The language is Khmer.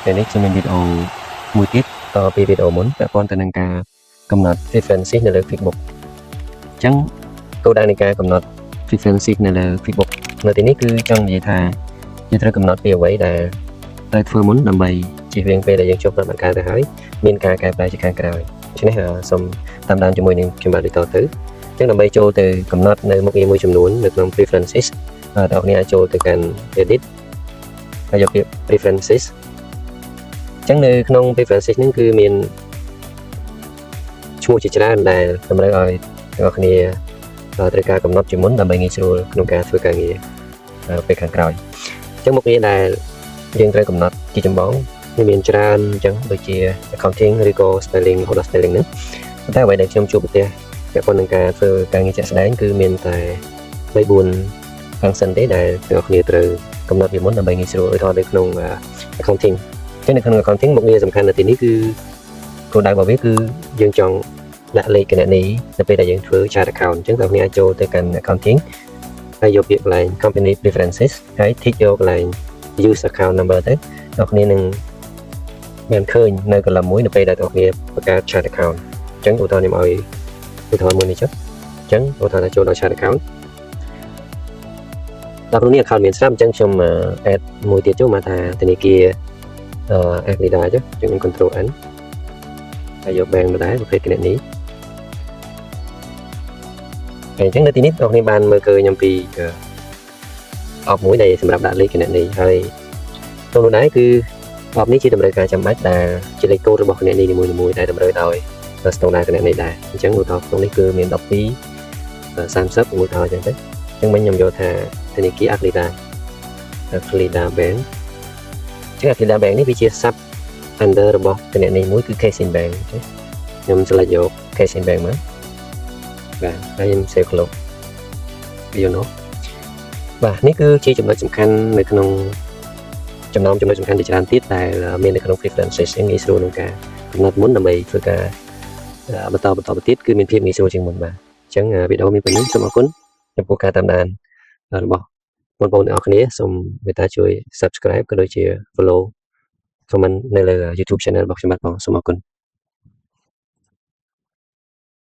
ពេលនេះខ្ញុំមានវីដេអូមួយទៀតតពីវីដេអូមុនពាក់ព័ន្ធទៅនឹងការកំណត់ frequency នៅលើ Facebook អញ្ចឹងគោលដៅនៃការកំណត់ frequency នៅលើ Facebook នៅទីនេះគឺចង់និយាយថាយើងត្រូវកំណត់ពីអ្វីដែលត្រូវធ្វើមុនដើម្បីជៀសវាងពេលដែលយើងជួបប្រតិបត្តិការទៅហើយមានការកែប្រែជាខាងក្រោយដូច្នេះសូមតាមដានជាមួយនឹងខ្ញុំបាទដូចតទៅអញ្ចឹងដើម្បីចូលទៅកំណត់នៅមុខងារមួយចំនួននៅក្នុង preferences បងប្អូនអាចចូលទៅកាន់ edit ហើយយកពាក្យ preferences អញ្ចឹងនៅក្នុង preferences ហ្នឹងគឺមានឈ្មោះជាច្រើនដែលតម្រូវឲ្យទាំងអស់គ្នាត្រូវការកំណត់ជាមុនដើម្បីងាយស្រួលក្នុងការធ្វើការងារពេលខាងក្រោយអញ្ចឹងមុខងារដែលយើងត្រូវកំណត់ជាចម្បងវាមានច្រើនអញ្ចឹងដូចជា accounting ឬក៏ spelling រហូតដល់ spelling ហ្នឹងតែអ្វីដែលខ្ញុំជួបប្រទះពាក់ព័ន្ធនឹងការធ្វើការងារជាក់ស្ដែងគឺមានតែ3-4 function ទេដែលទាំងអស់គ្នាត្រូវកំណត់វាមុនដើម្បីងាយស្រួលឧទាហរណ៍នៅក្នុង accounting អញ្ចឹងនៅក្នុង accounting មុខងារសំខាន់នៅទីនេះគឺគោលដៅរបស់វាគឺយើងចង់ដាក់លេខគណនីនៅពេលដែលយើងធ្វើ chart account អញ្ចឹងបងប្អូនអាចចូលទៅកាន់ accounting ហើយយកពាក្យកន្លែង company preferences ហើយ tick យកកន្លែង use account number ទៅបងប្អូននឹងមានឃើញនៅ column មួយនៅពេលដែលបងប្អូនបង្កើត chart account អញ្ចឹងឧទាហរណ៍ខ្ញុំឲ្យឧទាហរណ៍មួយនេះចុះអញ្ចឹងឧទាហរណ៍ថាចូលដល់ chart account ដល់ក្នុងនេះ account មានស្រាប់អញ្ចឹងខ្ញុំ add មួយទៀតចូលមកថាធនាគារAgrida ចុះអញ្ចឹង control N ហើយយក bank មកដែរប្រភេទគណនីហើយអញ្ចឹងនៅទីនេះបងប្អូនបានមើលឃើញអំពីអបមួយដែលសម្រាប់ដាក់លេខគណនីហើយក្នុងនោះដែរគឺអបនេះជាតម្រូវការចាំបាច់ដែលជាលេខកូដរបស់គណនីនីមួយៗដែលតម្រូវដោយស្តង់ដារគណនីដែរអញ្ចឹងឧទាហរណ៍ក្នុងនេះគឺមាន12 30មួយដល់អញ្ចឹងទៅអញ្ចឹងមិញខ្ញុំយកថាធនាគារ Agrida Bank អញ្ចឹង Agrida Bank នេះវាជា sub under របស់គណនីមួយគឺ Casin Bank ខ្ញុំ select យក Casin Bank មកបាទហើយខ្ញុំ save close វានោះបាទនេះគឺជាចំណុចសំខាន់នៅក្នុងចំណុចសំខាន់ជាច្រើនទៀតដែលមាននៅក្នុង preferences ងាយស្រួលក្នុងការកំណត់មុនដើម្បីធ្វើការបន្តទៀតគឺមានភាពងាយស្រួលជាងមុនបាទអញ្ចឹងវីដេអូមានប៉ុណ្ណឹងសូមអរគុណចំពោះការតាមដានរបស់បងប្អូនទាំងអស់គ្នាសូមមេត្តាជួយ subscribe ក៏ដូចជា follow comment នៅលើ YouTube channel របស់ខ្ញុំបាទបងសូមអរគុណ